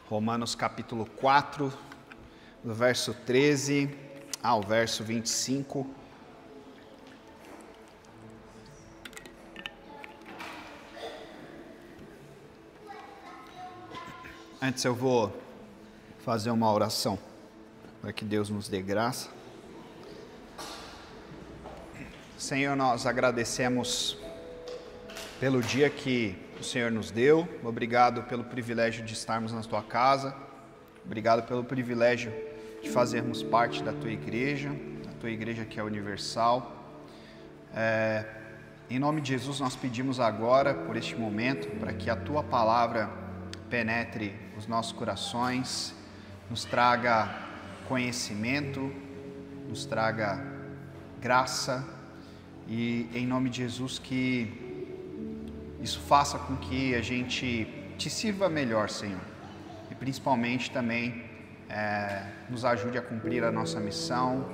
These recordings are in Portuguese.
Romanos capítulo 4, do verso 13 ao verso 25. Antes eu vou fazer uma oração para que Deus nos dê graça. Senhor, nós agradecemos pelo dia que o Senhor nos deu. Obrigado pelo privilégio de estarmos na Tua casa. Obrigado pelo privilégio de fazermos parte da Tua igreja que é universal. Em nome de Jesus, nós pedimos agora, por este momento, para que a Tua palavra penetre os nossos corações, nos traga conhecimento, nos traga graça, e em nome de Jesus que isso faça com que a gente te sirva melhor, Senhor, e principalmente também nos ajude a cumprir a nossa missão,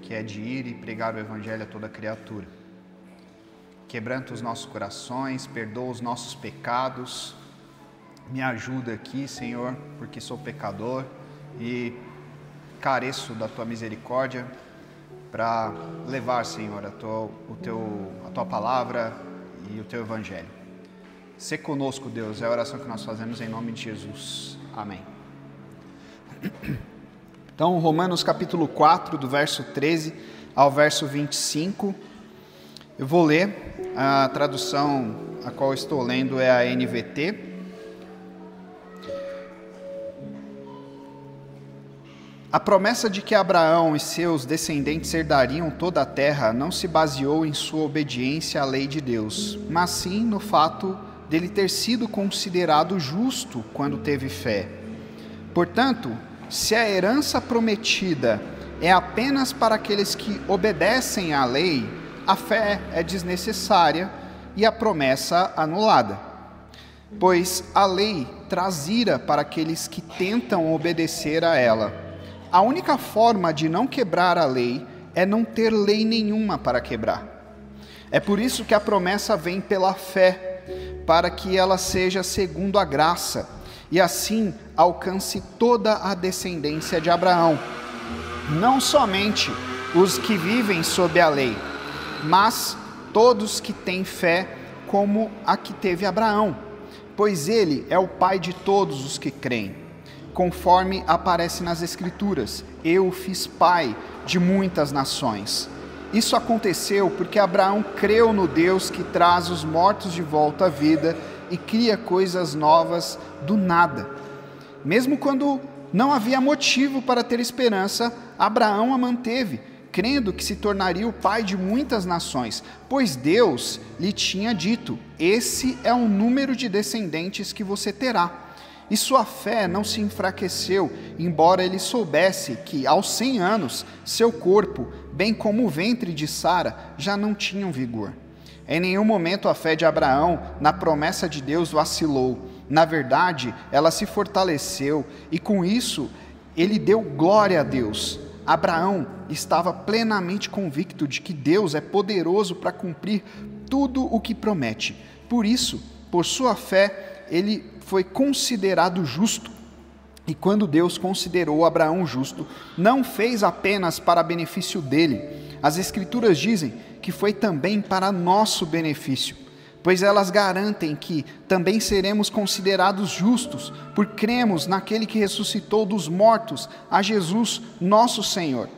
que é de ir e pregar o Evangelho a toda criatura. Quebranta os nossos corações, perdoa os nossos pecados, me ajuda aqui, Senhor, porque sou pecador e careço da Tua misericórdia para levar, Senhor, a Tua palavra e o Teu Evangelho. Sê conosco, Deus, é a oração que nós fazemos em nome de Jesus. Amém. Então, Romanos capítulo 4, do verso 13 ao verso 25, eu vou ler, a tradução a qual estou lendo é a NVT. A promessa de que Abraão e seus descendentes herdariam toda a terra não se baseou em sua obediência à lei de Deus, mas sim no fato dele ter sido considerado justo quando teve fé. Portanto, se a herança prometida é apenas para aqueles que obedecem à lei, a fé é desnecessária e a promessa anulada. Pois a lei traz ira para aqueles que tentam obedecer a ela. A única forma de não quebrar a lei é não ter lei nenhuma para quebrar. É por isso que a promessa vem pela fé, para que ela seja segundo a graça, e assim alcance toda a descendência de Abraão. Não somente os que vivem sob a lei, mas todos que têm fé como a que teve Abraão, pois ele é o pai de todos os que creem. Conforme aparece nas Escrituras, eu o fiz pai de muitas nações. Isso aconteceu porque Abraão creu no Deus que traz os mortos de volta à vida e cria coisas novas do nada. Mesmo quando não havia motivo para ter esperança, Abraão a manteve, crendo que se tornaria o pai de muitas nações, pois Deus lhe tinha dito: esse é o número de descendentes que você terá. E sua fé não se enfraqueceu, embora ele soubesse que, aos 100 anos, seu corpo, bem como o ventre de Sara, já não tinham vigor. Em nenhum momento a fé de Abraão na promessa de Deus vacilou. Na verdade, ela se fortaleceu e, com isso, ele deu glória a Deus. Abraão estava plenamente convicto de que Deus é poderoso para cumprir tudo o que promete. Por isso, por sua fé, ele foi considerado justo. E quando Deus considerou Abraão justo, não fez apenas para benefício dele. As Escrituras dizem que foi também para nosso benefício, pois elas garantem que também seremos considerados justos, por cremos naquele que ressuscitou dos mortos, a Jesus, nosso Senhor.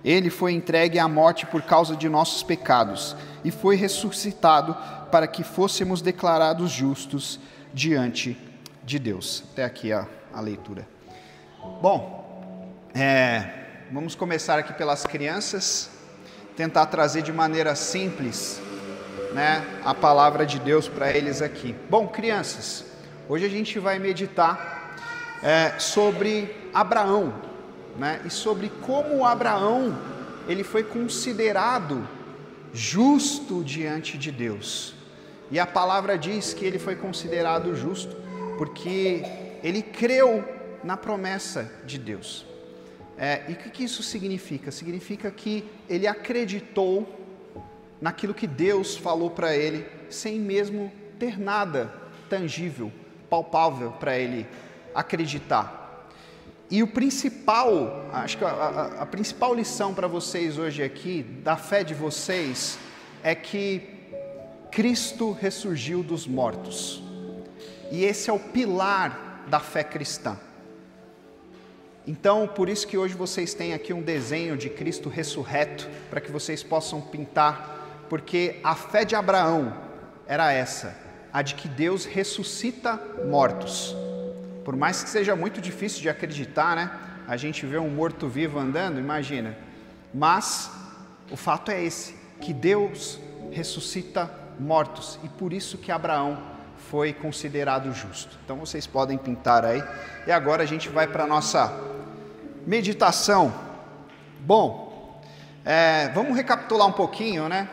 Ele foi entregue à morte por causa de nossos pecados e foi ressuscitado para que fôssemos declarados justos diante de Deus. Até aqui a leitura. Bom, vamos começar aqui pelas crianças, tentar trazer de maneira simples, a palavra de Deus para eles aqui. Bom, crianças, hoje a gente vai meditar sobre Abraão, e sobre como Abraão ele foi considerado justo diante de Deus. E a palavra diz que ele foi considerado justo porque ele creu na promessa de Deus. E o que isso significa? Significa que ele acreditou naquilo que Deus falou para ele, sem mesmo ter nada tangível, palpável para ele acreditar. E o principal, acho que a principal lição para vocês hoje aqui, da fé de vocês, é que Cristo ressurgiu dos mortos. E esse é o pilar da fé cristã. Então, por isso que hoje vocês têm aqui um desenho de Cristo ressurreto, para que vocês possam pintar, porque a fé de Abraão era essa, a de que Deus ressuscita mortos. Por mais que seja muito difícil de acreditar, né? A gente vê um morto-vivo andando, imagina. Mas o fato é esse, que Deus ressuscita mortos, e por isso que Abraão foi considerado justo. Então vocês podem pintar aí. E agora a gente vai para a nossa meditação. Bom, vamos recapitular um pouquinho, né?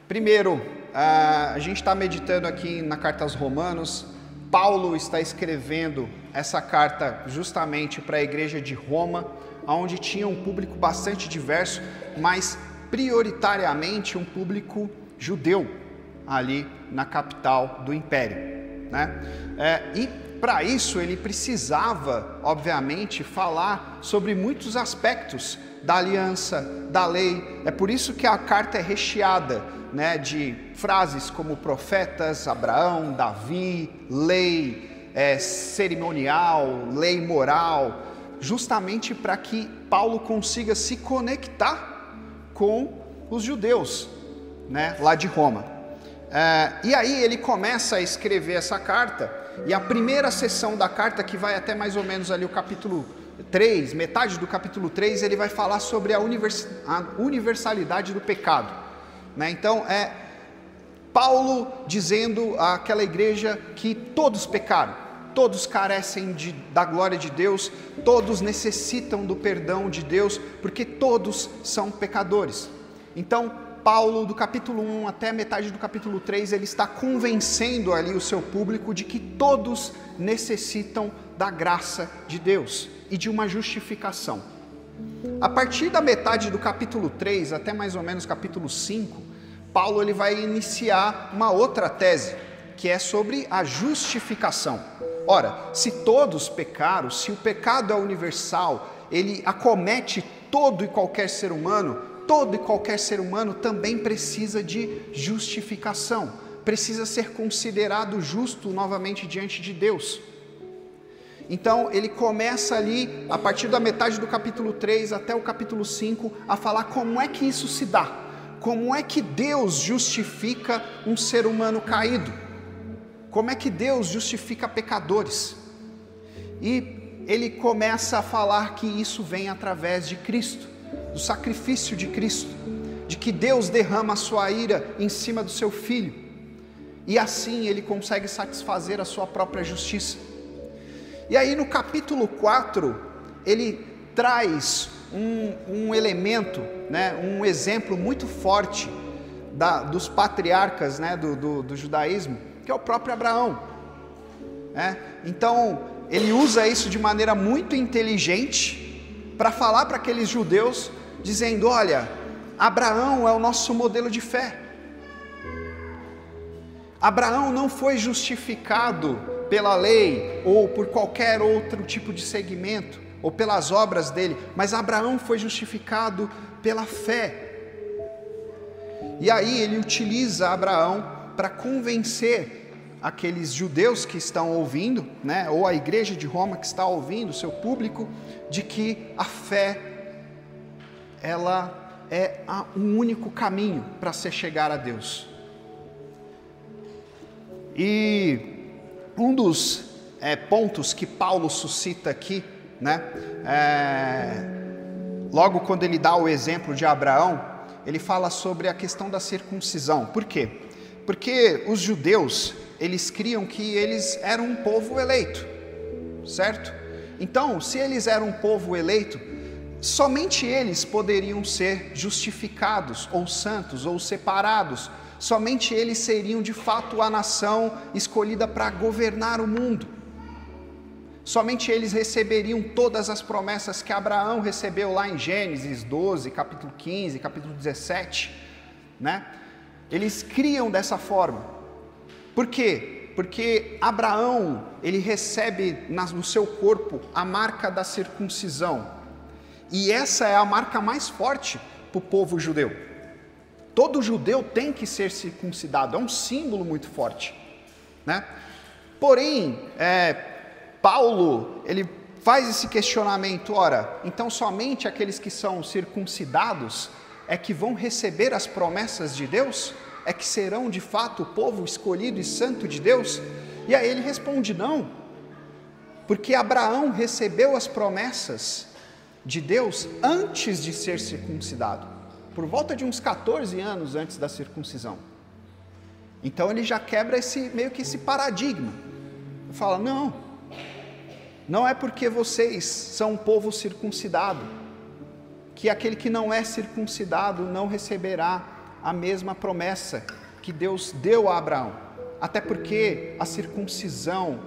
Primeiro, a gente está meditando aqui na carta aos Romanos. Paulo está escrevendo essa carta justamente para a igreja de Roma, onde tinha um público bastante diverso, mas prioritariamente um público judeu, ali na capital do império, né? E para isso ele precisava, obviamente, falar sobre muitos aspectos da aliança, da lei. É por isso que a carta é recheada, né, de frases como profetas, Abraão, Davi, lei cerimonial, lei moral, justamente para que Paulo consiga se conectar com os judeus, né, lá de Roma. E aí ele começa a escrever essa carta, e a primeira seção da carta, que vai até mais ou menos ali o capítulo 3, metade do capítulo 3, ele vai falar sobre a universalidade do pecado, né? Então Paulo dizendo àquela igreja que todos pecaram, todos carecem da glória de Deus, todos necessitam do perdão de Deus, porque todos são pecadores. Então Paulo, do capítulo 1 até a metade do capítulo 3, ele está convencendo ali o seu público de que todos necessitam da graça de Deus e de uma justificação. A partir da metade do capítulo 3 até mais ou menos capítulo 5, Paulo ele vai iniciar uma outra tese, que é sobre a justificação. Ora, se todos pecaram, se o pecado é universal, ele acomete todo e qualquer ser humano, todo e qualquer ser humano também precisa de justificação, precisa ser considerado justo novamente diante de Deus. Então ele começa ali, a partir da metade do capítulo 3 até o capítulo 5, a falar como é que isso se dá, como é que Deus justifica um ser humano caído, como é que Deus justifica pecadores. E ele começa a falar que isso vem através de Cristo, do sacrifício de Cristo, de que Deus derrama a sua ira em cima do seu Filho, e assim ele consegue satisfazer a sua própria justiça. E aí no capítulo 4, ele traz um elemento, né, um exemplo muito forte dos patriarcas, né, do judaísmo, que é o próprio Abraão. Então ele usa isso de maneira muito inteligente, para falar para aqueles judeus, dizendo: olha, Abraão é o nosso modelo de fé. Abraão não foi justificado pela lei, ou por qualquer outro tipo de segmento, ou pelas obras dele, mas Abraão foi justificado pela fé. E aí ele utiliza Abraão para convencer aqueles judeus que estão ouvindo, né, ou a igreja de Roma que está ouvindo, o seu público, de que a fé, ela é um único caminho para se chegar a Deus. E um dos pontos que Paulo suscita aqui, né, logo quando ele dá o exemplo de Abraão, ele fala sobre a questão da circuncisão. Por quê? Porque os judeus, eles criam que eles eram um povo eleito, certo? Então, se eles eram um povo eleito, somente eles poderiam ser justificados, ou santos, ou separados. Somente eles seriam de fato a nação escolhida para governar o mundo. Somente eles receberiam todas as promessas que Abraão recebeu lá em Gênesis 12, capítulo 15, capítulo 17, né? Eles criam dessa forma. Por quê? Porque Abraão, ele recebe no seu corpo a marca da circuncisão. E essa é a marca mais forte para o povo judeu. Todo judeu tem que ser circuncidado, é um símbolo muito forte, né? Porém, Paulo, ele faz esse questionamento, ora, então somente aqueles que são circuncidados é que vão receber as promessas de Deus? É que serão de fato o povo escolhido e santo de Deus? E aí ele responde não, porque Abraão recebeu as promessas de Deus antes de ser circuncidado, por volta de uns 14 anos antes da circuncisão. Então ele já quebra meio que esse paradigma, fala, não é porque vocês são um povo circuncidado, que aquele que não é circuncidado não receberá a mesma promessa que Deus deu a Abraão, até porque a circuncisão,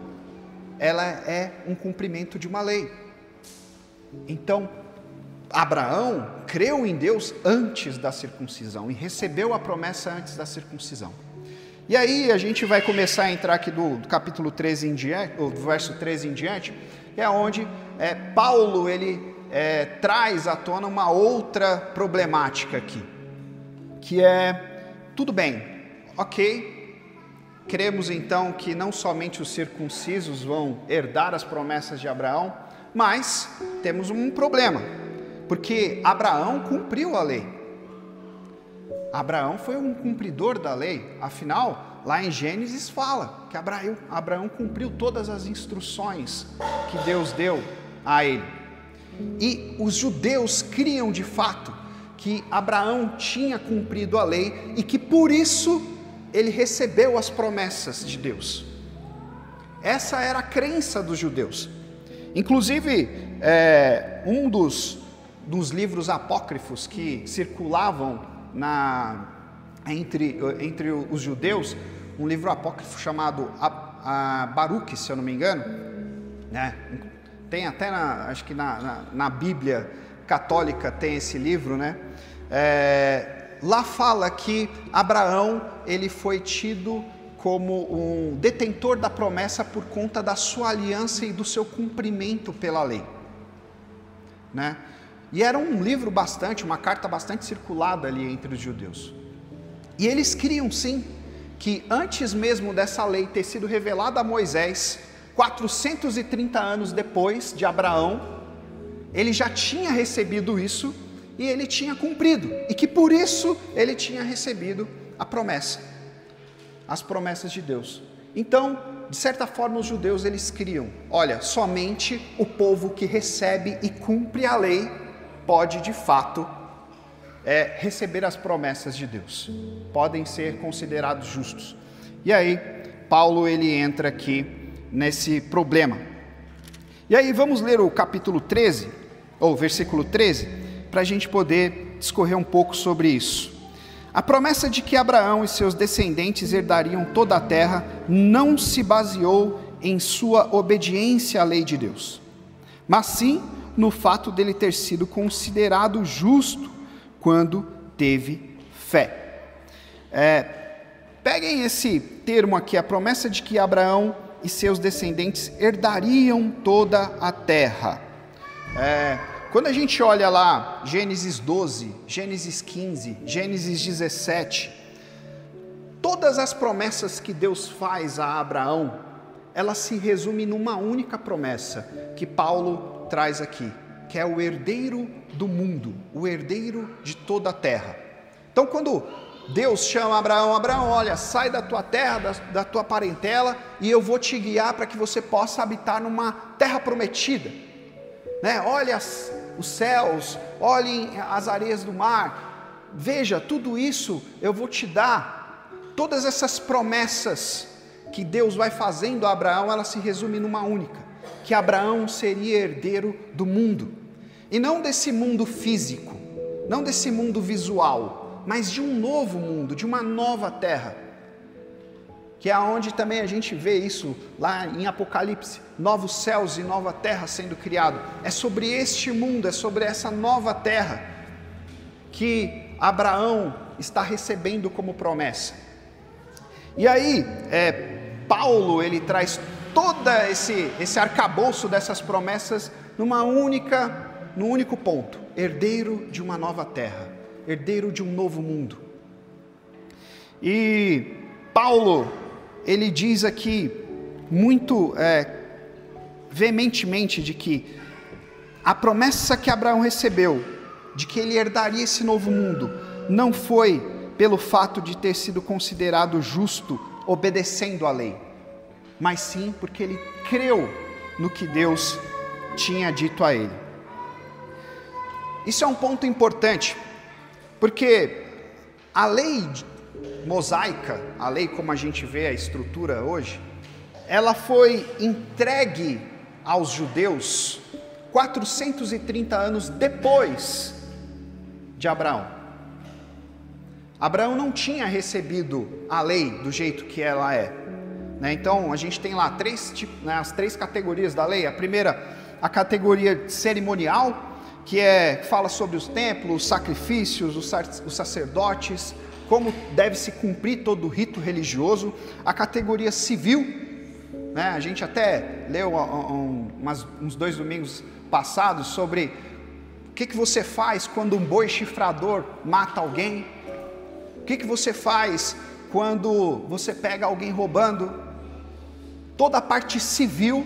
ela é um cumprimento de uma lei. Então, Abraão creu em Deus antes da circuncisão e recebeu a promessa antes da circuncisão. E aí a gente vai começar a entrar aqui do capítulo 13 em diante, ou do verso 13 em diante, é onde Paulo, ele traz à tona uma outra problemática aqui, que tudo bem, ok, cremos então que não somente os circuncisos vão herdar as promessas de Abraão, mas temos um problema, porque Abraão cumpriu a lei. Abraão foi um cumpridor da lei, afinal, lá em Gênesis fala que Abraão cumpriu todas as instruções que Deus deu a ele. E os judeus criam de fato que Abraão tinha cumprido a lei e que por isso ele recebeu as promessas de Deus. Essa era a crença dos judeus. Inclusive, um dos livros apócrifos que circulavam entre os judeus, um livro apócrifo chamado Baruque, se eu não me engano, né? Tem até, acho que na Bíblia católica tem esse livro, né? Lá fala que Abraão, ele foi tido como um detentor da promessa por conta da sua aliança e do seu cumprimento pela lei, né? E era um livro uma carta bastante circulada ali entre os judeus. E eles criam sim, que antes mesmo dessa lei ter sido revelada a Moisés, 430 anos depois de Abraão, ele já tinha recebido isso e ele tinha cumprido, e que por isso ele tinha recebido a promessa, as promessas de Deus. Então, de certa forma, os judeus, eles criam, olha, somente o povo que recebe e cumpre a lei pode de fato receber as promessas de Deus, podem ser considerados justos. E aí, Paulo, ele entra aqui nesse problema. E aí vamos ler o capítulo 13, ou versículo 13, para a gente poder discorrer um pouco sobre isso. A promessa de que Abraão e seus descendentes herdariam toda a terra não se baseou em sua obediência à lei de Deus, mas sim no fato dele ter sido considerado justo quando teve fé. Peguem esse termo aqui, a promessa de que Abraão e seus descendentes herdariam toda a terra. Quando a gente olha lá, Gênesis 12, Gênesis 15, Gênesis 17, todas as promessas que Deus faz a Abraão, ela se resume numa única promessa, que Paulo traz aqui, que é o herdeiro do mundo, o herdeiro de toda a terra. Então, quando Deus chama Abraão, olha, sai da tua terra, da tua parentela, e eu vou te guiar para que você possa habitar numa terra prometida, né? Olha os céus, olhem as areias do mar, veja, tudo isso eu vou te dar. Todas essas promessas que Deus vai fazendo a Abraão, ela se resume numa única, que Abraão seria herdeiro do mundo, e não desse mundo físico, não desse mundo visual, mas de um novo mundo, de uma nova terra, que é onde também a gente vê isso lá em Apocalipse, novos céus e nova terra sendo criado. É sobre este mundo, é sobre essa nova terra que Abraão está recebendo como promessa. E aí, Paulo, ele traz todo esse arcabouço dessas promessas num único ponto: herdeiro de uma nova terra, herdeiro de um novo mundo. E Paulo, ele diz aqui muito veementemente de que a promessa que Abraão recebeu, de que ele herdaria esse novo mundo, não foi pelo fato de ter sido considerado justo obedecendo à lei, mas sim porque ele creu no que Deus tinha dito a ele. Isso é um ponto importante, porque a lei mosaica, a lei como a gente vê a estrutura hoje, ela foi entregue aos judeus 430 anos depois de Abraão. Abraão não tinha recebido a lei do jeito que ela é, né? Então a gente tem lá as três categorias da lei. A primeira, a categoria cerimonial, que fala sobre os templos, os sacrifícios, os sacerdotes, como deve se cumprir todo o rito religioso. A categoria civil, né? A gente até leu uns 2 domingos passados sobre o que você faz quando um boi chifrador mata alguém, o que você faz quando você pega alguém roubando. Toda a parte civil,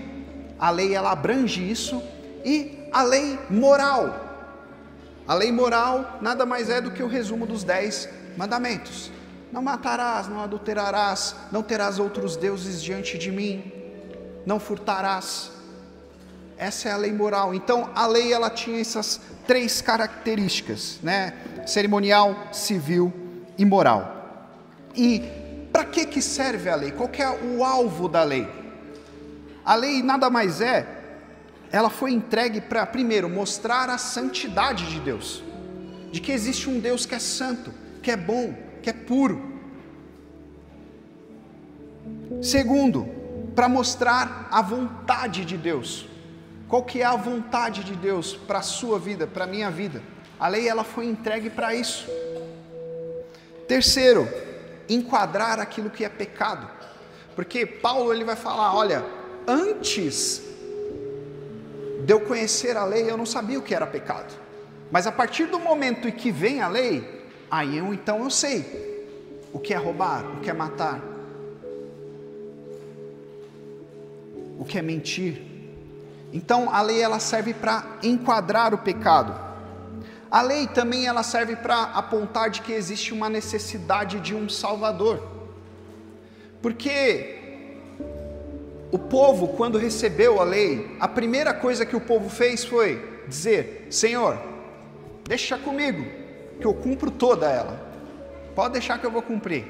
a lei ela abrange isso. E a lei moral, nada mais é do que o resumo dos 10 mandamentos: não matarás, não adulterarás, não terás outros deuses diante de mim, não furtarás. Essa é a lei moral. Então a lei ela tinha essas 3 características, né? Cerimonial, civil e moral. E para que serve a lei? Qual que é o alvo da lei? A lei nada mais ela foi entregue para, primeiro, mostrar a santidade de Deus, de que existe um Deus que é santo, que é bom, que é puro. Segundo, para mostrar a vontade de Deus. Qual que é a vontade de Deus para a sua vida, para a minha vida? A lei ela foi entregue para isso. Terceiro, enquadrar aquilo que é pecado. Porque Paulo ele vai falar, olha, antes de eu conhecer a lei, eu não sabia o que era pecado. Mas a partir do momento em que vem a lei, aí então eu sei o que é roubar, o que é matar, o que é mentir. Então a lei ela serve para enquadrar o pecado. A lei também ela serve para apontar de que existe uma necessidade de um Salvador. Porque o povo, quando recebeu a lei, a primeira coisa que o povo fez foi dizer: Senhor, deixa comigo, que eu cumpro toda ela. Pode deixar que eu vou cumprir.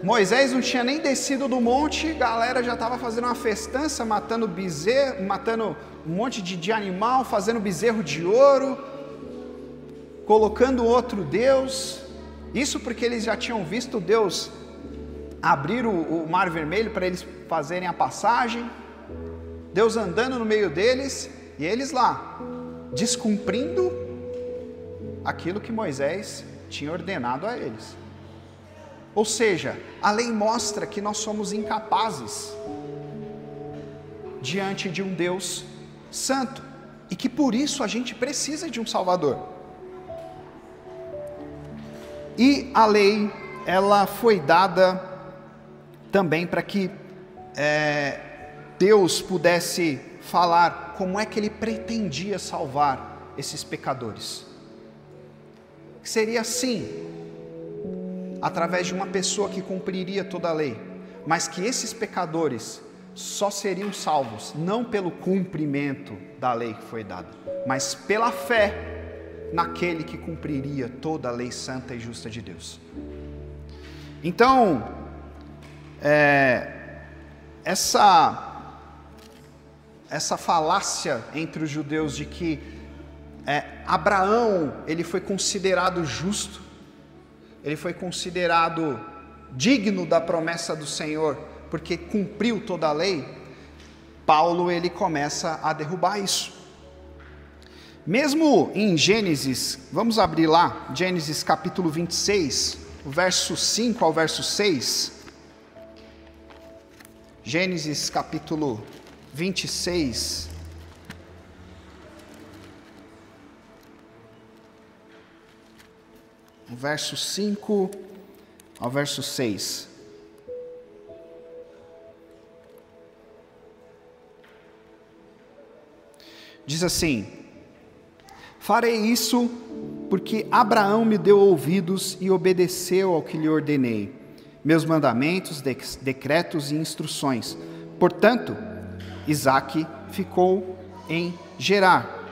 Moisés não tinha nem descido do monte, a galera já estava fazendo uma festança, matando bezerro, matando um monte de animal, fazendo bezerro de ouro, colocando outro Deus. Isso porque eles já tinham visto Deus abrir o mar vermelho para eles fazerem a passagem, Deus andando no meio deles, e eles lá, descumprindo aquilo que Moisés tinha ordenado a eles. Ou seja, a lei mostra que nós somos incapazes diante de um Deus santo, e que por isso a gente precisa de um Salvador. E a lei, ela foi dada também para que Deus pudesse falar como é que Ele pretendia salvar esses pecadores. Seria assim, através de uma pessoa que cumpriria toda a lei, mas que esses pecadores só seriam salvos, não pelo cumprimento da lei que foi dada, mas pela fé naquele que cumpriria toda a lei santa e justa de Deus. Então, essa falácia entre os judeus de que Abraão, ele foi considerado justo, ele foi considerado digno da promessa do Senhor, porque cumpriu toda a lei, Paulo ele começa a derrubar isso. Mesmo em Gênesis, vamos abrir lá, Gênesis capítulo 26, o verso 5 ao verso 6. Gênesis capítulo 26. O verso 5 ao verso 6. Diz assim: farei isso porque Abraão me deu ouvidos e obedeceu ao que lhe ordenei, meus mandamentos, decretos e instruções. Portanto, Isaque ficou em Gerar.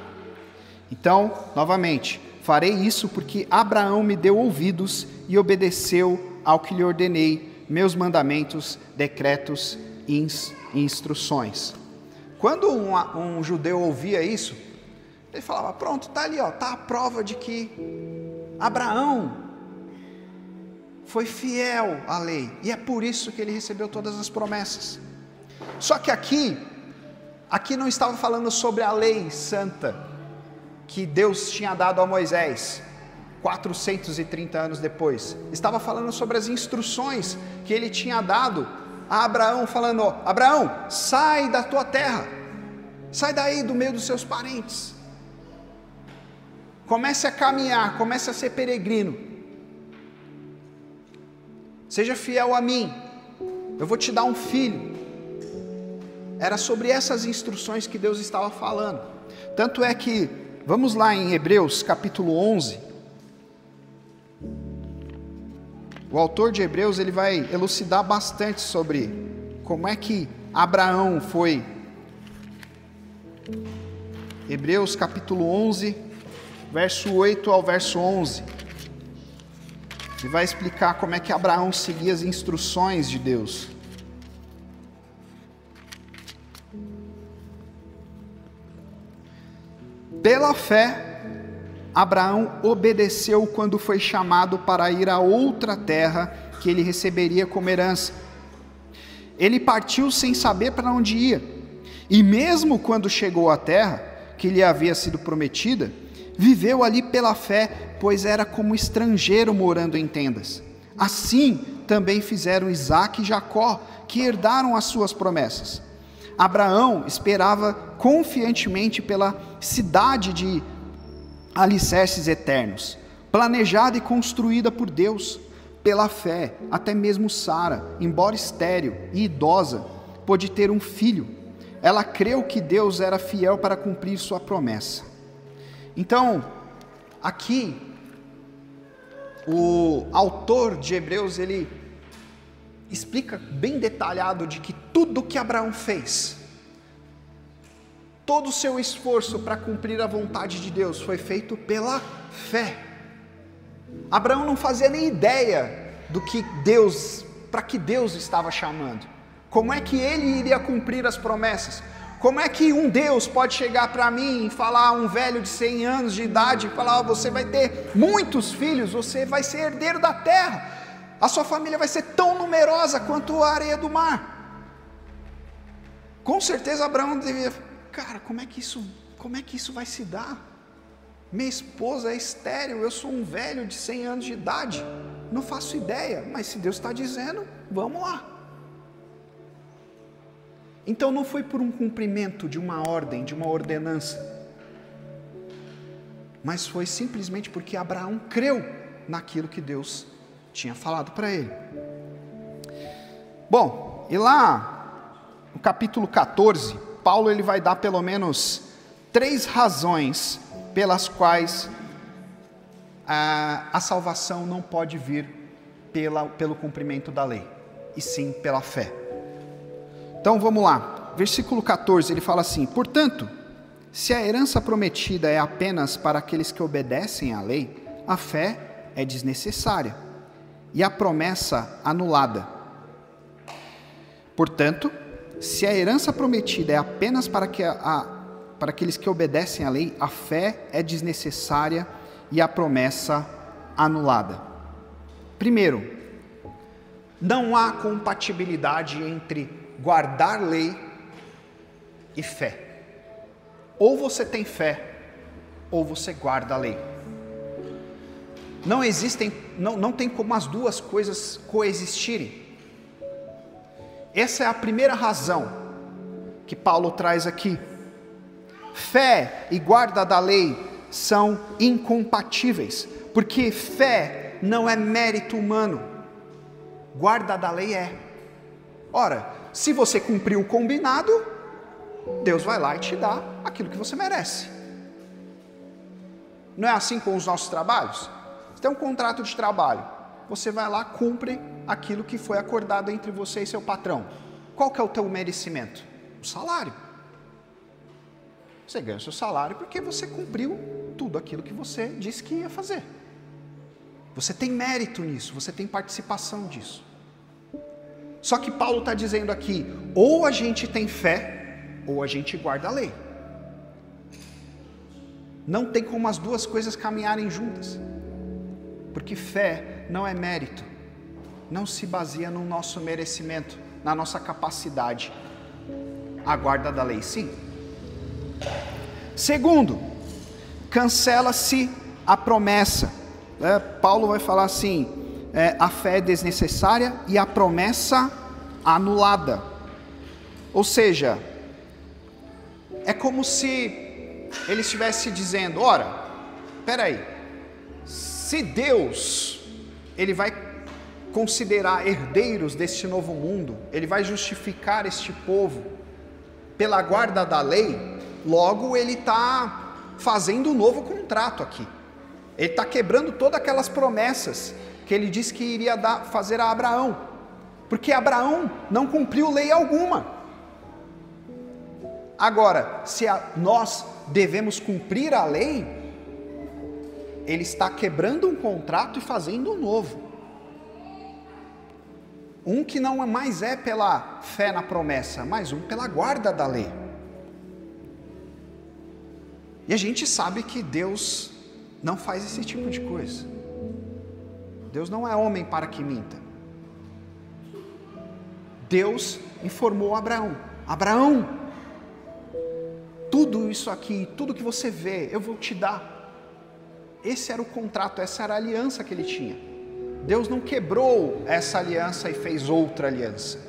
Então, novamente, farei isso porque Abraão me deu ouvidos e obedeceu ao que lhe ordenei, meus mandamentos, decretos e instruções. Quando um judeu ouvia isso, ele falava: pronto, está ali, está a prova de que Abraão foi fiel à lei, e é por isso que ele recebeu todas as promessas. Só que aqui não estava falando sobre a lei santa que Deus tinha dado a Moisés 430 anos depois. Estava falando sobre as instruções que ele tinha dado a Abraão, falando: Abraão, sai da tua terra, sai daí do meio dos seus parentes, comece a caminhar, comece a ser peregrino, seja fiel a mim, eu vou te dar um filho. Era sobre essas instruções que Deus estava falando. Tanto é que, vamos lá em Hebreus capítulo 11, o autor de Hebreus ele vai elucidar bastante sobre como é que Abraão foi. Hebreus capítulo 11, verso 8 ao verso 11. Ele vai explicar como é que Abraão seguia as instruções de Deus. Pela fé, Abraão obedeceu quando foi chamado para ir a outra terra que ele receberia como herança. Ele partiu sem saber para onde ia, e mesmo quando chegou à terra que lhe havia sido prometida, viveu ali pela fé, pois era como estrangeiro morando em tendas. Assim também fizeram Isaque e Jacó, que herdaram as suas promessas. Abraão esperava confiantemente pela cidade de alicerces eternos, planejada e construída por Deus. Pela fé, até mesmo Sara, embora estéril e idosa, pôde ter um filho. Ela creu que Deus era fiel para cumprir sua promessa. Então, aqui, o autor de Hebreus, ele explica bem detalhado de que tudo que Abraão fez, todo o seu esforço para cumprir a vontade de Deus foi feito pela fé. Abraão não fazia nem ideia do que Deus, para que Deus estava chamando. Como é que ele iria cumprir as promessas? Como é que um Deus pode chegar para mim e falar, um velho de 100 anos de idade, e falar: você vai ter muitos filhos, você vai ser herdeiro da terra, a sua família vai ser tão numerosa quanto a areia do mar. Com certeza Abraão devia: cara, como é que isso vai se dar? Minha esposa é estéril, eu sou um velho de 100 anos de idade, não faço ideia, mas se Deus está dizendo, vamos lá. Então não foi por um cumprimento de uma ordem, de uma ordenança, mas foi simplesmente porque Abraão creu naquilo que Deus tinha falado para ele. Bom, e lá no capítulo 14, Paulo ele vai dar pelo menos 3 razões pelas quais a salvação não pode vir pelo cumprimento da lei, e sim pela fé. Então vamos lá, versículo 14, ele fala assim: portanto, se a herança prometida é apenas para aqueles que obedecem à lei, a fé é desnecessária e a promessa anulada. Portanto, se a herança prometida é apenas para aqueles que obedecem à lei, a fé é desnecessária e a promessa anulada. Primeiro, não há compatibilidade entre guardar lei e fé. Ou você tem fé, ou você guarda a lei. não tem como as duas coisas coexistirem. Essa é a primeira razão que Paulo traz aqui. Fé e guarda da lei são incompatíveis, porque fé não é mérito humano, guarda da lei é. Ora, se você cumprir o combinado, Deus vai lá e te dá aquilo que você merece. Não é assim com os nossos trabalhos? Você tem um contrato de trabalho, você vai lá, cumpre aquilo que foi acordado entre você e seu patrão. Qual que é o teu merecimento? O salário. Você ganha o seu salário porque você cumpriu tudo aquilo que você disse que ia fazer. Você tem mérito nisso, você tem participação disso. Só que Paulo está dizendo aqui, ou a gente tem fé, ou a gente guarda a lei. Não tem como as duas coisas caminharem juntas. Porque fé não é mérito, não se baseia no nosso merecimento, na nossa capacidade. A guarda da lei, sim. Segundo, cancela-se a promessa. Paulo vai falar assim, a fé é desnecessária e a promessa anulada. Ou seja, é como se ele estivesse dizendo, ora, espera aí, se Deus, ele vai considerar herdeiros deste novo mundo, ele vai justificar este povo pela guarda da lei, logo ele está fazendo um novo contrato aqui. Ele está quebrando todas aquelas promessas que ele disse que iria fazer a Abraão, porque Abraão não cumpriu lei alguma. Agora, se nós devemos cumprir a lei, ele está quebrando um contrato e fazendo um novo. Um que não mais é pela fé na promessa, mas um pela guarda da lei. E a gente sabe que Deus não faz esse tipo de coisa. Deus não é homem para que minta. Deus informou Abraão, Abraão, tudo isso aqui, tudo que você vê, eu vou te dar. Esse era o contrato, essa era a aliança que ele tinha. Deus não quebrou essa aliança e fez outra aliança.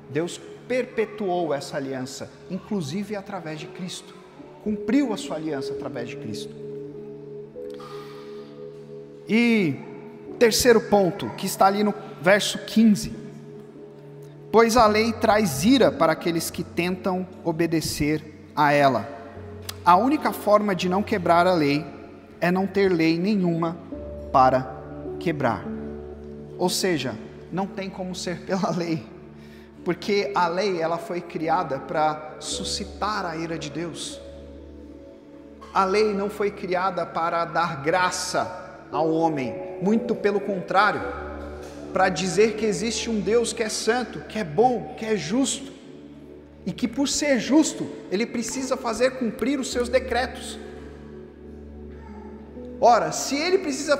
Deus perpetuou essa aliança, inclusive através de Cristo. Cumpriu a sua aliança através de Cristo. E terceiro ponto, que está ali no verso 15. Pois a lei traz ira para aqueles que tentam obedecer a ela. A única forma de não quebrar a lei é não ter lei nenhuma para quebrar. Ou seja, não tem como ser pela lei, porque a lei ela foi criada para suscitar a ira de Deus. A lei não foi criada para dar graça ao homem, muito pelo contrário, para dizer que existe um Deus que é santo, que é bom, que é justo, e que por ser justo, ele precisa fazer cumprir os seus decretos. Ora, se ele precisa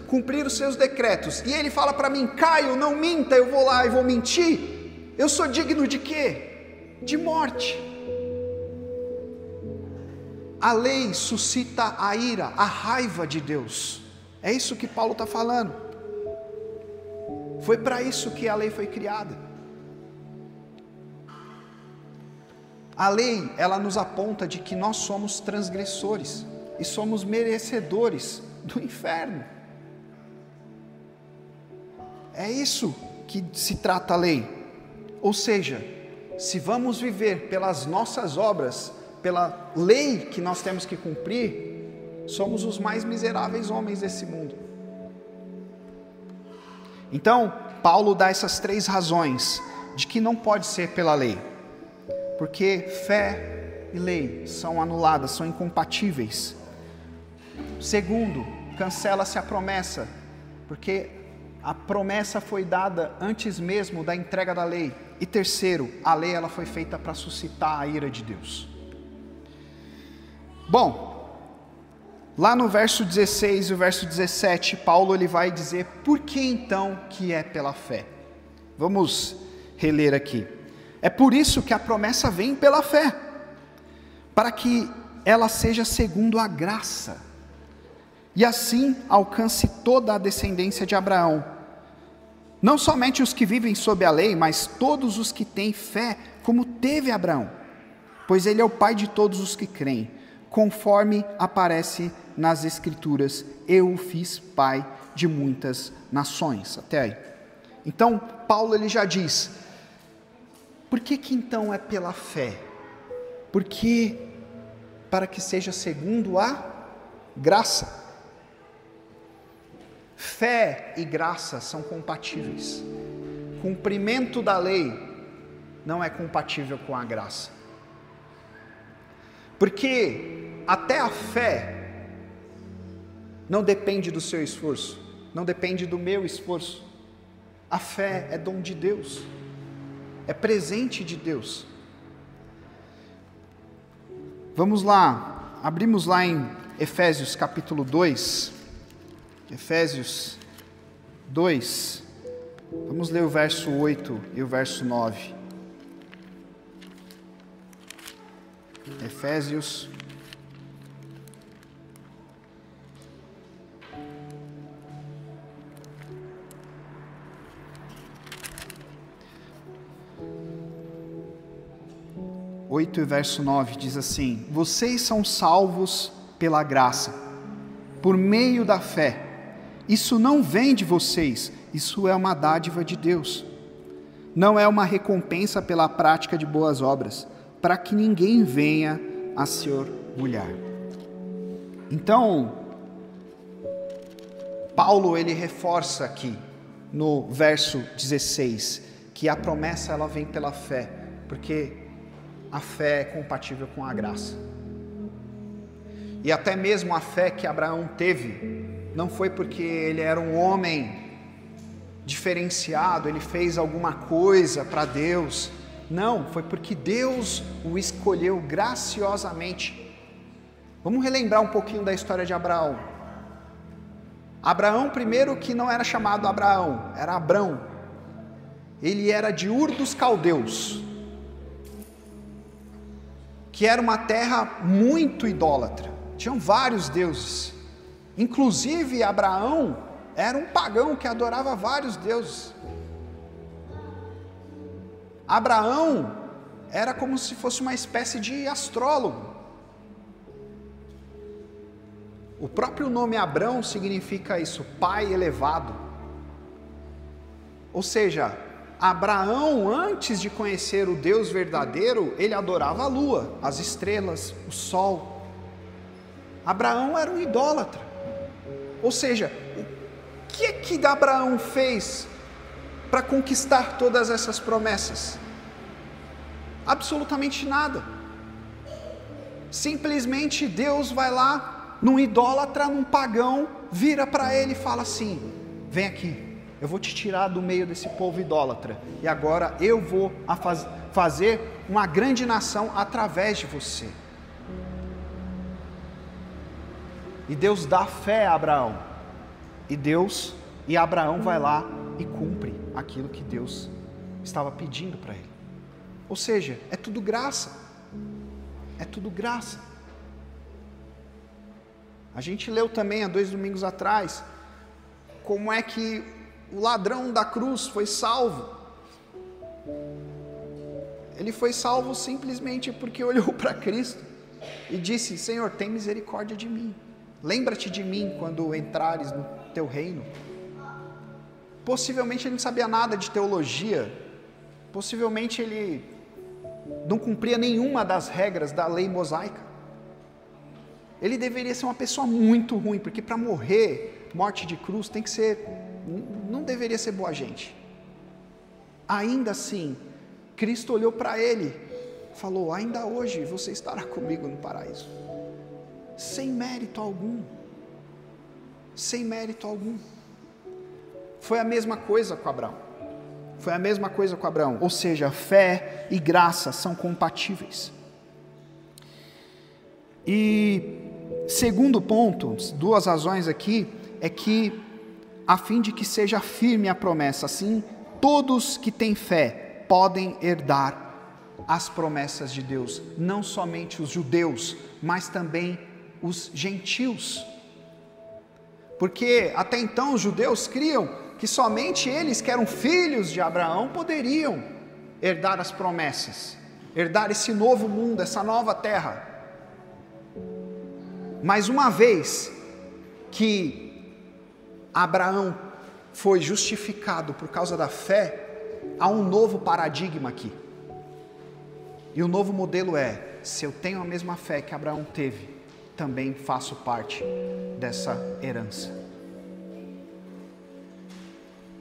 cumprir os seus decretos, e ele fala para mim, Caio, não minta, eu vou lá e vou mentir, eu sou digno de quê? De morte. A lei suscita a ira, a raiva de Deus. É isso que Paulo está falando. Foi para isso que a lei foi criada. A lei, ela nos aponta de que nós somos transgressores e somos merecedores do inferno. É isso que se trata a lei. Ou seja, se vamos viver pelas nossas obras, pela lei que nós temos que cumprir, somos os mais miseráveis homens desse mundo. Então, Paulo dá essas 3 razões de que não pode ser pela lei. Porque fé e lei são anuladas, são incompatíveis. Segundo, cancela-se a promessa, porque a promessa foi dada antes mesmo da entrega da lei. E terceiro, a lei ela foi feita para suscitar a ira de Deus. Bom, lá no verso 16 e o verso 17, Paulo ele vai dizer por que então que é pela fé. Vamos reler aqui. É por isso que a promessa vem pela fé, para que ela seja segundo a graça e assim alcance toda a descendência de Abraão. Não somente os que vivem sob a lei, mas todos os que têm fé, como teve Abraão, pois ele é o pai de todos os que creem, conforme aparece nas Escrituras: eu o fiz pai de muitas nações. Até aí. Então, Paulo ele já diz, por que então é pela fé? Porque para que seja segundo a graça. Fé e graça são compatíveis. Cumprimento da lei não é compatível com a graça. Porque até a fé não depende do seu esforço, não depende do meu esforço. A fé é dom de Deus, é presente de Deus. Vamos lá, abrimos lá em Efésios capítulo 2. Efésios 2, vamos ler o verso 8 e o verso 9. Efésios 8 e verso 9 diz assim: vocês são salvos pela graça, por meio da fé. Isso não vem de vocês, isso é uma dádiva de Deus. Não é uma recompensa pela prática de boas obras, para que ninguém venha a se orgulhar. Então, Paulo ele reforça aqui no verso 16 que a promessa ela vem pela fé, porque a fé é compatível com a graça. E até mesmo a fé que Abraão teve não foi porque ele era um homem diferenciado, ele fez alguma coisa para Deus. Não, foi porque Deus o escolheu graciosamente. Vamos relembrar um pouquinho da história de Abraão. Abraão, primeiro, que não era chamado Abraão, era Abrão. Ele era de Ur dos Caldeus, que era uma terra muito idólatra. Tinham vários deuses. Inclusive, Abraão era um pagão que adorava vários deuses. Abraão era como se fosse uma espécie de astrólogo. O próprio nome Abrão significa isso, pai elevado. Ou seja, Abraão, antes de conhecer o Deus verdadeiro, ele adorava a lua, as estrelas, o sol. Abraão era um idólatra. Ou seja, o que é que Abraão fez para conquistar todas essas promessas? Absolutamente nada. Simplesmente Deus vai lá, num idólatra, num pagão, vira para ele e fala assim: vem aqui, eu vou te tirar do meio desse povo idólatra, e agora eu vou fazer uma grande nação através de você. E Deus dá fé a Abraão, e Abraão vai lá e cumpre aquilo que Deus estava pedindo para ele. Ou seja, é tudo graça, é tudo graça. A gente leu também há 2 domingos atrás, como é que o ladrão da cruz foi salvo. Ele foi salvo simplesmente porque olhou para Cristo e disse: Senhor, tem misericórdia de mim. Lembra-te de mim quando entrares no teu reino. Possivelmente ele não sabia nada de teologia, possivelmente ele não cumpria nenhuma das regras da lei mosaica. Ele deveria ser uma pessoa muito ruim, porque para morrer, morte de cruz, não deveria ser boa gente. Ainda assim, Cristo olhou para ele, falou: ainda hoje você estará comigo no paraíso. Sem mérito algum. Sem mérito algum. Foi a mesma coisa com Abraão. Foi a mesma coisa com Abraão. Ou seja, fé e graça são compatíveis. E segundo ponto, 2 razões aqui, é que a fim de que seja firme a promessa, assim todos que têm fé podem herdar as promessas de Deus, não somente os judeus, mas também os gentios. Porque até então os judeus criam que somente eles, que eram filhos de Abraão, poderiam herdar as promessas, herdar esse novo mundo, essa nova terra. Mas uma vez que Abraão foi justificado por causa da fé, há um novo paradigma aqui. E o novo modelo é: se eu tenho a mesma fé que Abraão teve, também faço parte dessa herança.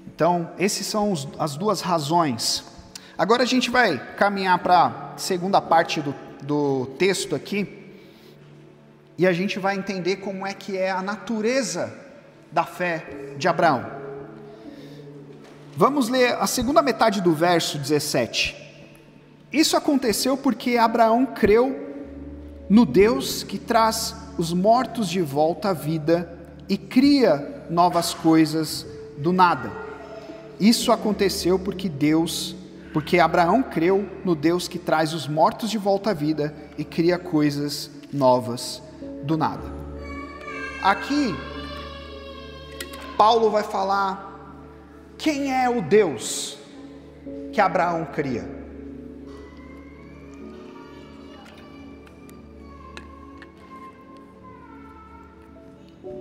Então, essas são as duas razões. Agora a gente vai caminhar para a segunda parte do texto aqui, e a gente vai entender como é que é a natureza da fé de Abraão. Vamos ler a segunda metade do verso 17. Isso aconteceu porque Abraão creu no Deus que traz os mortos de volta à vida e cria novas coisas do nada. Isso aconteceu porque Abraão creu no Deus que traz os mortos de volta à vida e cria coisas novas do nada. Aqui, Paulo vai falar quem é o Deus que Abraão cria.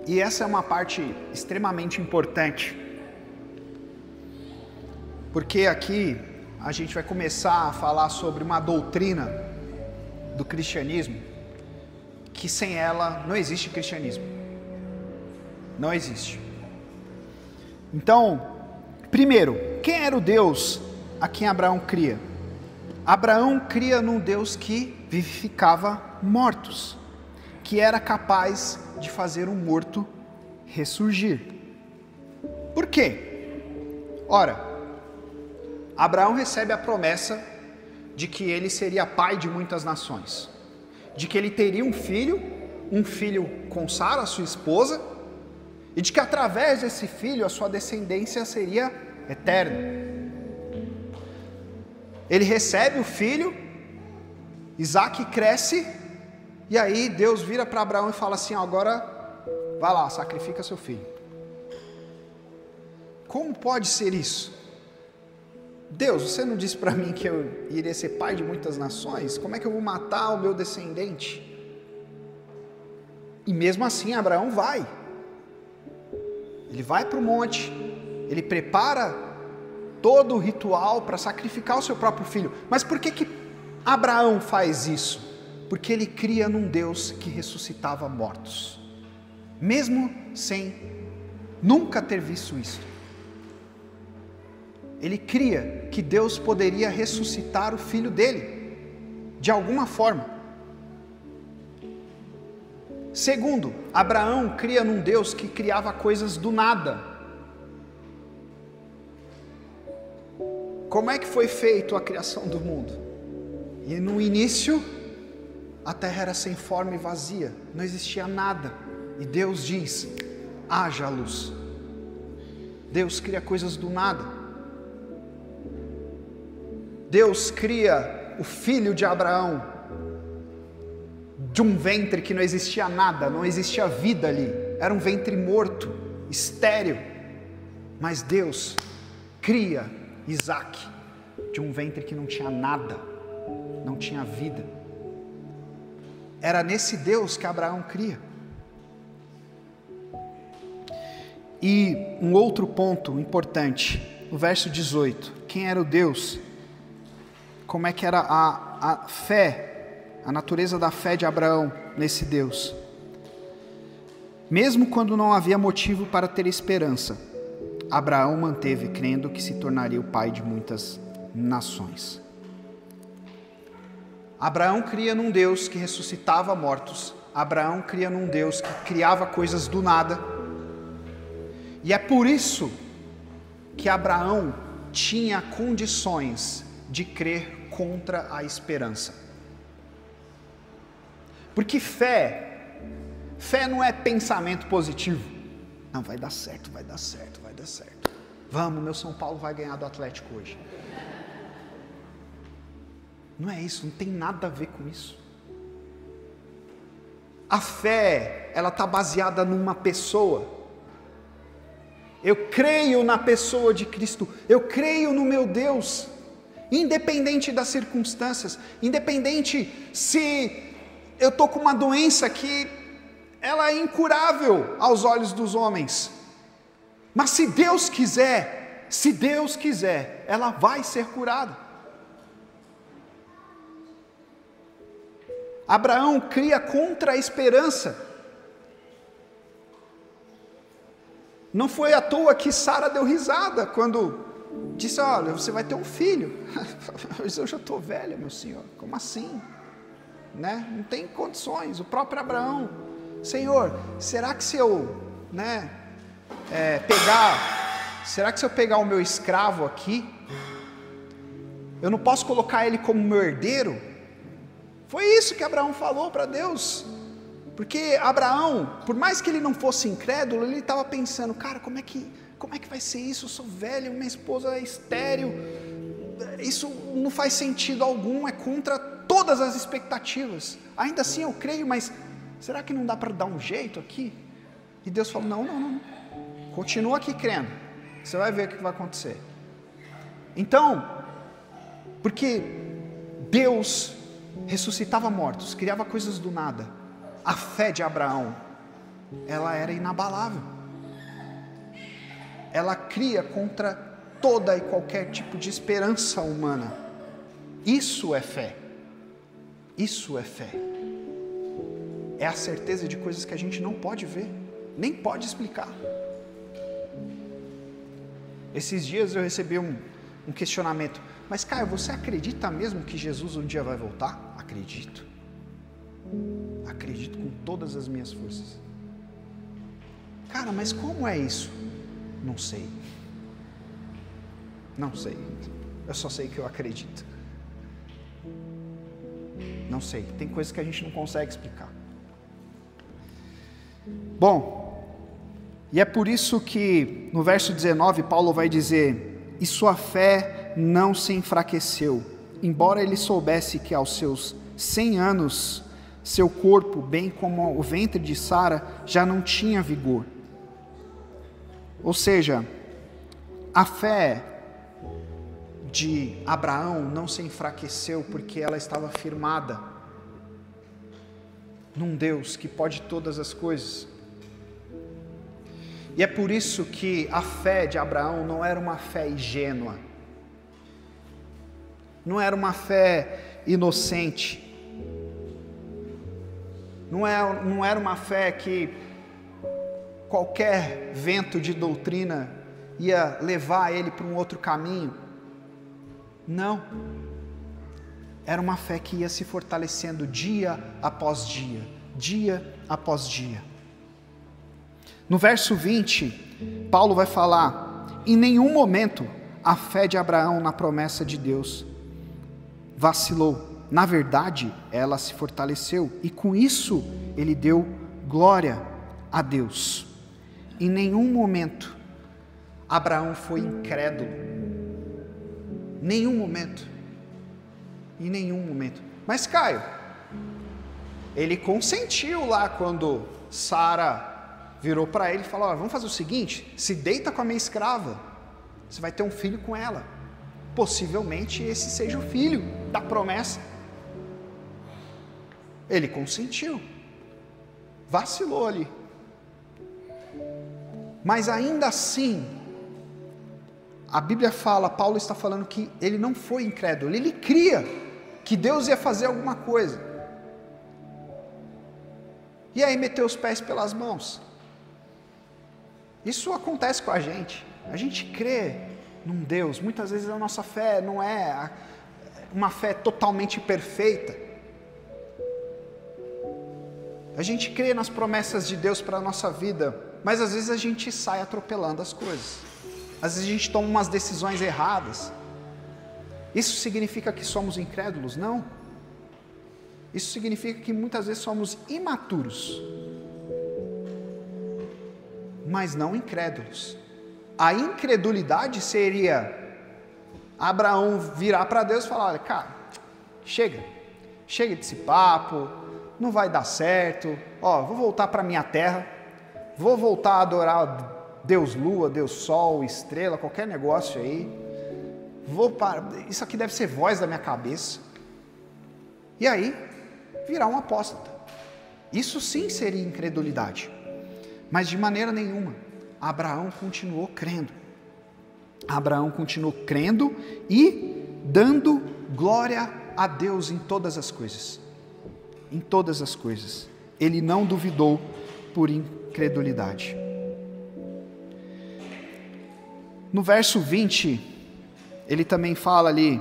E essa é uma parte extremamente importante, porque aqui a gente vai começar a falar sobre uma doutrina do cristianismo, que sem ela não existe cristianismo. Não existe. Então, primeiro, quem era o Deus a quem Abraão cria? Abraão cria num Deus que vivificava mortos, que era capaz de fazer um morto ressurgir. Por quê? Ora, Abraão recebe a promessa de que ele seria pai de muitas nações, de que ele teria um filho com Sara, sua esposa, e de que através desse filho a sua descendência seria eterna. Ele recebe o filho, Isaac cresce, e aí Deus vira para Abraão e fala assim: agora vai lá, sacrifica seu filho. Como pode ser isso? Deus, você não disse para mim que eu iria ser pai de muitas nações? Como é que eu vou matar o meu descendente? E mesmo assim Abraão vai. Ele vai para o monte, ele prepara todo o ritual para sacrificar o seu próprio filho. Mas por que Abraão faz isso? Porque ele cria num Deus que ressuscitava mortos, mesmo sem nunca ter visto isso. Ele cria que Deus poderia ressuscitar o filho dele, de alguma forma. Segundo, Abraão cria num Deus que criava coisas do nada. Como é que foi feita a criação do mundo? E no início, a terra era sem forma e vazia, não existia nada. E Deus diz: haja luz. Deus cria coisas do nada. Deus cria o filho de Abraão de um ventre que não existia nada, não existia vida ali, era um ventre morto, estéril. Mas Deus cria Isaac de um ventre que não tinha nada, não tinha vida. Era nesse Deus que Abraão cria. E um outro ponto importante, o verso 18, quem era o Deus? Como é que era a fé, a natureza da fé de Abraão nesse Deus? Mesmo quando não havia motivo para ter esperança, Abraão manteve crendo que se tornaria o pai de muitas nações. Abraão cria num Deus que ressuscitava mortos. Abraão cria num Deus que criava coisas do nada. E é por isso que Abraão tinha condições de crer contra a esperança. Porque fé não é pensamento positivo. Não, vai dar certo, vai dar certo, vai dar certo. Vamos, meu São Paulo vai ganhar do Atlético hoje. Não é isso, não tem nada a ver com isso. A fé, ela está baseada numa pessoa, Eu creio na pessoa de Cristo, eu creio no meu Deus, independente das circunstâncias, independente se eu estou com uma doença que ela é incurável aos olhos dos homens, mas se Deus quiser, ela vai ser curada. Abraão cria contra a esperança. Não foi à toa que Sara deu risada quando disse: olha, você vai ter um filho. Mas eu já estou velha, meu senhor, como assim? Né? Não tem condições. O próprio Abraão: Senhor, será que se eu pegar o meu escravo aqui, eu não posso colocar ele como meu herdeiro? Foi isso que Abraão falou para Deus. Porque Abraão, por mais que ele não fosse incrédulo, ele estava pensando: cara, como é que vai ser isso? Eu sou velho, minha esposa é estéril, isso não faz sentido algum, é contra todas as expectativas. Ainda assim eu creio, mas será que não dá para dar um jeito aqui? E Deus falou: não, continua aqui crendo, você vai ver o que vai acontecer. Então, porque Deus ressuscitava mortos, criava coisas do nada, a fé de Abraão, ela era inabalável. Ela cria contra toda e qualquer tipo de esperança humana. Isso é fé. Isso é fé. É a certeza de coisas que a gente não pode ver, nem pode explicar. Esses dias eu recebi um questionamento: mas Caio, você acredita mesmo que Jesus um dia vai voltar? Acredito. Acredito com todas as minhas forças. Cara, mas como é isso? Não sei. Eu só sei que eu acredito. Não sei, tem coisas que a gente não consegue explicar. Bom, e é por isso que no verso 19 Paulo vai dizer: e sua fé não se enfraqueceu, embora ele soubesse que aos seus 100 anos seu corpo, bem como o ventre de Sara, já não tinha vigor. Ou seja, a fé de Abraão não se enfraqueceu porque ela estava firmada num Deus que pode todas as coisas. E é por isso que a fé de Abraão não era uma fé ingênua, não era uma fé inocente, não era uma fé que qualquer vento de doutrina ia levar ele para um outro caminho. Não. Era uma fé que ia se fortalecendo dia após dia, dia após dia. No verso 20, Paulo vai falar: em nenhum momento a fé de Abraão na promessa de Deus vacilou. Na verdade, ela se fortaleceu, e com isso ele deu glória a Deus. Em nenhum momento Abraão foi incrédulo. Nenhum momento. Em nenhum momento. Mas Caio, ele consentiu lá quando Sara virou para ele e falou: vamos fazer o seguinte, se deita com a minha escrava, você vai ter um filho com ela. Possivelmente esse seja o filho da promessa. Ele consentiu, vacilou ali, mas ainda assim, a Bíblia fala, Paulo está falando que ele não foi incrédulo, ele cria que Deus ia fazer alguma coisa, e aí meteu os pés pelas mãos. Isso acontece com a gente crê num Deus, muitas vezes a nossa fé não é uma fé totalmente perfeita, a gente crê nas promessas de Deus para a nossa vida, mas às vezes a gente sai atropelando as coisas, às vezes a gente toma umas decisões erradas. Isso significa que somos incrédulos? Não. Isso significa que muitas vezes somos imaturos, mas não incrédulos. A incredulidade seria Abraão virar para Deus e falar: olha, cara, chega desse papo, não vai dar certo, vou voltar para minha terra, vou voltar a adorar Deus lua, Deus sol, estrela, qualquer negócio aí. Isso aqui deve ser voz da minha cabeça. E aí, virar um apóstata. Isso sim seria incredulidade. Mas de maneira nenhuma, Abraão continuou crendo. Abraão continuou crendo e dando glória a Deus em todas as coisas. Em todas as coisas. Ele não duvidou por incredulidade. No verso 20, ele também fala ali,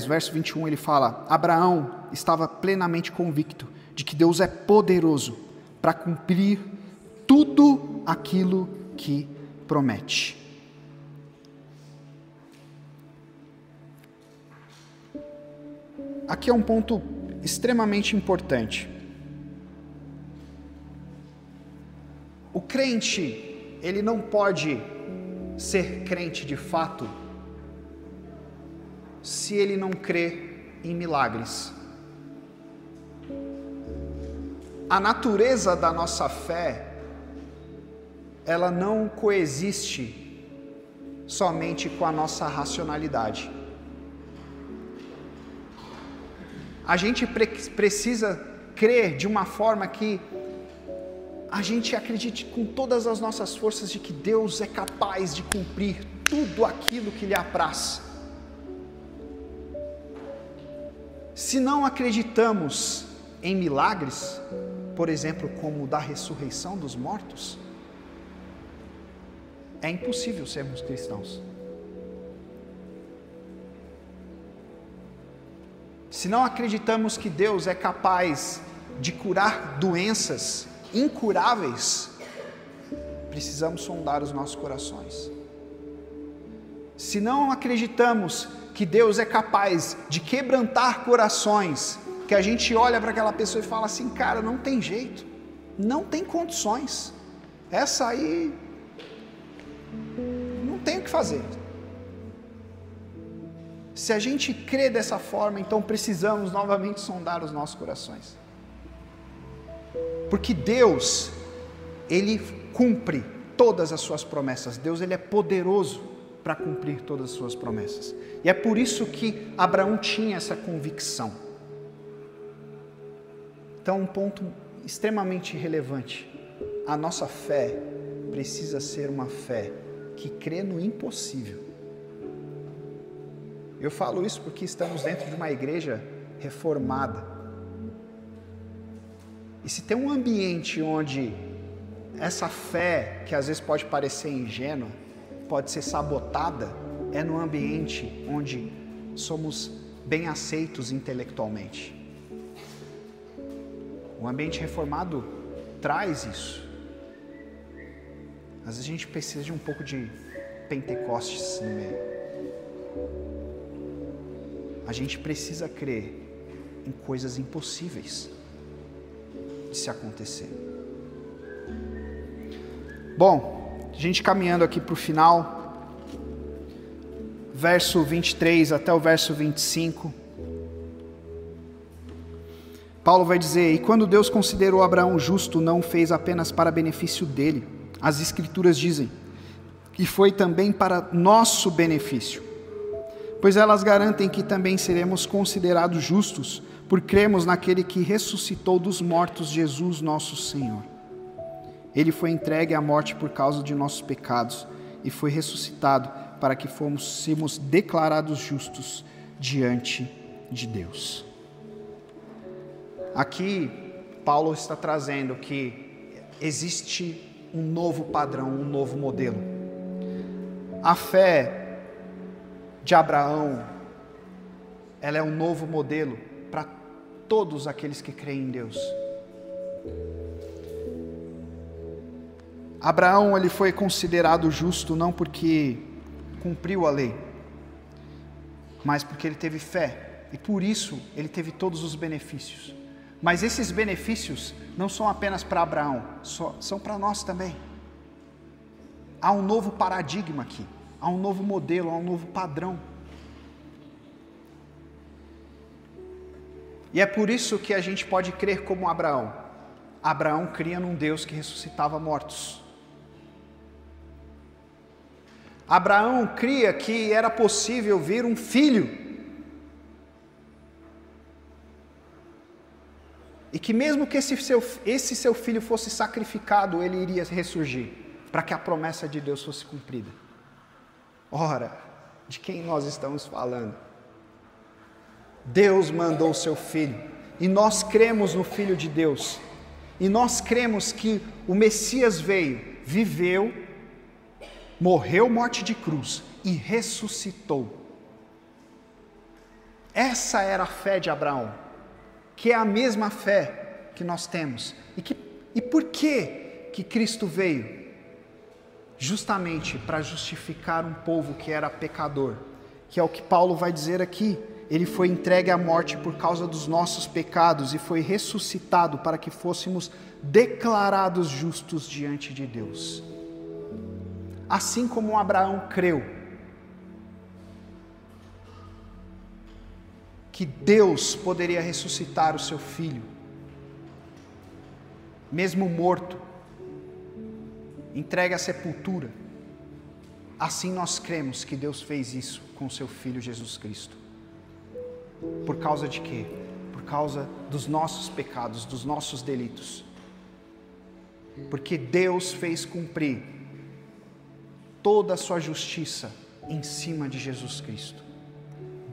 verso 21 ele fala: Abraão estava plenamente convicto de que Deus é poderoso para cumprir tudo aquilo que promete. Aqui é um ponto extremamente importante. O crente, ele não pode ser crente de fato se ele não crê em milagres. A natureza da nossa fé, ela não coexiste somente com a nossa racionalidade. A gente precisa crer de uma forma que a gente acredite com todas as nossas forças de que Deus é capaz de cumprir tudo aquilo que lhe apraz. Se não acreditamos em milagres, por exemplo, como o da ressurreição dos mortos, é impossível sermos cristãos. Se não acreditamos que Deus é capaz de curar doenças incuráveis, precisamos sondar os nossos corações. Se não acreditamos que Deus é capaz de quebrantar corações, que a gente olha para aquela pessoa e fala assim: cara, não tem jeito, não tem condições, essa aí não tem o que fazer. Se a gente crê dessa forma, então precisamos novamente sondar os nossos corações. Porque Deus, Ele cumpre todas as suas promessas. Deus, Ele é poderoso para cumprir todas as suas promessas. E é por isso que Abraão tinha essa convicção. Então, um ponto extremamente relevante. A nossa fé precisa ser uma fé que crê no impossível. Eu falo isso porque estamos dentro de uma igreja reformada. E se tem um ambiente onde essa fé, que às vezes pode parecer ingênua, pode ser sabotada, é no ambiente onde somos bem aceitos intelectualmente. O ambiente reformado traz isso. Às vezes a gente precisa de um pouco de Pentecostes no meio. A gente precisa crer em coisas impossíveis de se acontecer. Bom, a gente caminhando aqui para o final, verso 23 até o verso 25, Paulo vai dizer: e quando Deus considerou Abraão justo, não o fez apenas para benefício dele. As Escrituras dizem que foi também para nosso benefício, pois elas garantem que também seremos considerados justos por cremos naquele que ressuscitou dos mortos, Jesus nosso Senhor. Ele foi entregue à morte por causa de nossos pecados e foi ressuscitado para que fôssemos declarados justos diante de Deus. Aqui, Paulo está trazendo que existe um novo padrão, um novo modelo. A fé de Abraão, ela é um novo modelo para todos aqueles que creem em Deus. Abraão, ele foi considerado justo não porque cumpriu a lei, mas porque ele teve fé, e por isso ele teve todos os benefícios. Mas esses benefícios não são apenas para Abraão, são para nós também. Há um novo paradigma aqui, há um novo modelo, há um novo padrão. E é por isso que a gente pode crer como Abraão. Abraão cria num Deus que ressuscitava mortos. Abraão cria que era possível vir um filho. E que mesmo que esse seu filho fosse sacrificado, ele iria ressurgir, para que a promessa de Deus fosse cumprida. Ora, de quem nós estamos falando? Deus mandou o seu filho, e nós cremos no Filho de Deus, e nós cremos que o Messias veio, viveu, morreu morte de cruz e ressuscitou. Essa era a fé de Abraão, que é a mesma fé que nós temos. E por que Cristo veio? Justamente para justificar um povo que era pecador, que é o que Paulo vai dizer aqui. Ele foi entregue à morte por causa dos nossos pecados e foi ressuscitado para que fôssemos declarados justos diante de Deus. Assim como Abraão creu que Deus poderia ressuscitar o seu filho, mesmo morto, entregue à sepultura, assim nós cremos que Deus fez isso com o seu Filho Jesus Cristo. Por causa de quê? Por causa dos nossos pecados, dos nossos delitos. Porque Deus fez cumprir toda a sua justiça em cima de Jesus Cristo.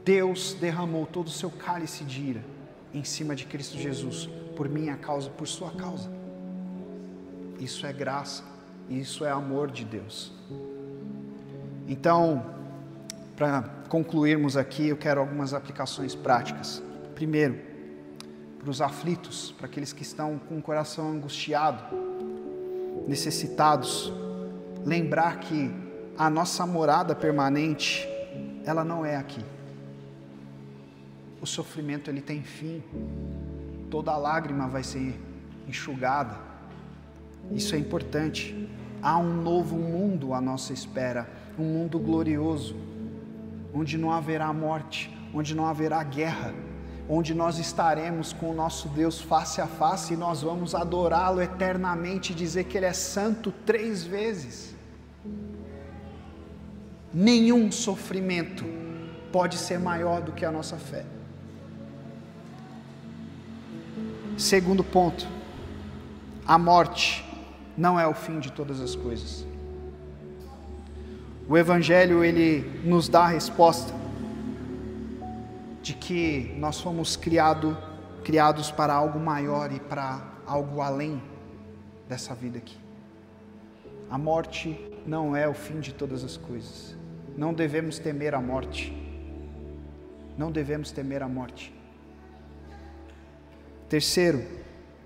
Deus derramou todo o seu cálice de ira em cima de Cristo Jesus, por minha causa, por sua causa. Isso é graça, isso é amor de Deus. Então, para concluirmos aqui, eu quero algumas aplicações práticas. Primeiro, para os aflitos, para aqueles que estão com o coração angustiado, necessitados, lembrar que a nossa morada permanente, ela não é aqui. O sofrimento ele tem fim, toda lágrima vai ser enxugada. Isso é importante. Há um novo mundo à nossa espera, um mundo glorioso, onde não haverá morte, onde não haverá guerra, onde nós estaremos com o nosso Deus face a face e nós vamos adorá-lo eternamente e dizer que Ele é santo 3 vezes. Nenhum sofrimento pode ser maior do que a nossa fé. Segundo ponto, a morte não é o fim de todas as coisas. O Evangelho, ele nos dá a resposta de que nós fomos criados para algo maior e para algo além dessa vida aqui. A morte não é o fim de todas as coisas. Não devemos temer a morte. Não devemos temer a morte. Terceiro,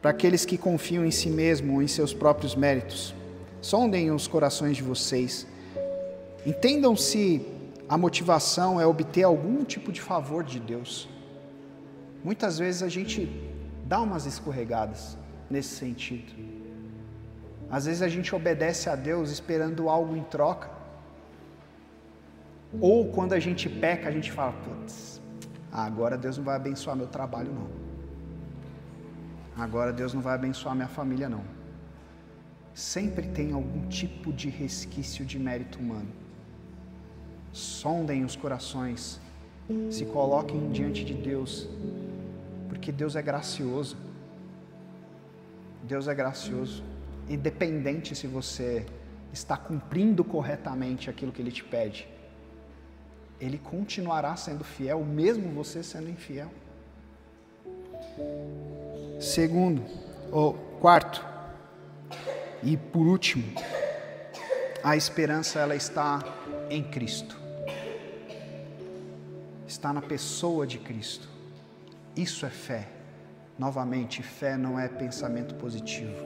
para aqueles que confiam em si mesmo ou em seus próprios méritos, sondem os corações de vocês. Entendam se a motivação é obter algum tipo de favor de Deus. Muitas vezes a gente dá umas escorregadas nesse sentido. Às vezes a gente obedece a Deus esperando algo em troca. Ou quando a gente peca, a gente fala, putz, agora Deus não vai abençoar meu trabalho não. Agora Deus não vai abençoar minha família não. Sempre tem algum tipo de resquício de mérito humano. Sondem os corações, se coloquem diante de Deus, porque Deus é gracioso. Deus é gracioso, independente se você está cumprindo corretamente aquilo que Ele te pede. Ele continuará sendo fiel, mesmo você sendo infiel. Quarto, e por último, a esperança ela está em Cristo. Está na pessoa de Cristo. Isso é fé. Novamente, fé não é pensamento positivo.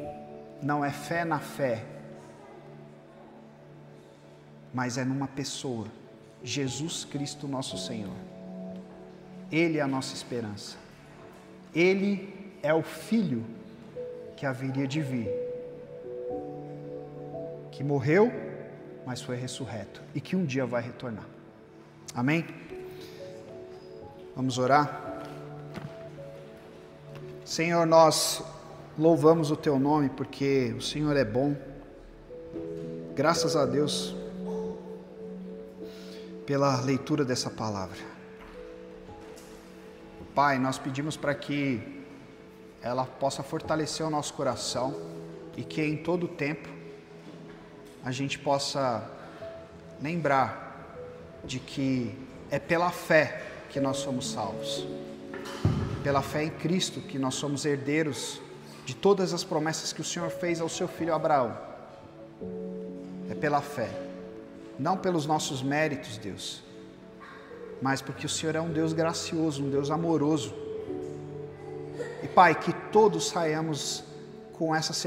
Não é fé na fé. Mas é numa pessoa. Jesus Cristo nosso Senhor. Ele é a nossa esperança. Ele é o Filho que haveria de vir. Que morreu, mas foi ressurreto. E que um dia vai retornar. Amém? Vamos orar? Senhor, nós louvamos o Teu nome porque o Senhor é bom. Graças a Deus pela leitura dessa palavra. Pai, nós pedimos para que ela possa fortalecer o nosso coração e que em todo tempo a gente possa lembrar de que é pela fé que nós somos salvos. Pela fé em Cristo que nós somos herdeiros de todas as promessas que o Senhor fez ao seu filho Abraão. É pela fé, não pelos nossos méritos, Deus, mas porque o Senhor é um Deus gracioso, um Deus amoroso. E Pai, que todos saiamos com essa certeza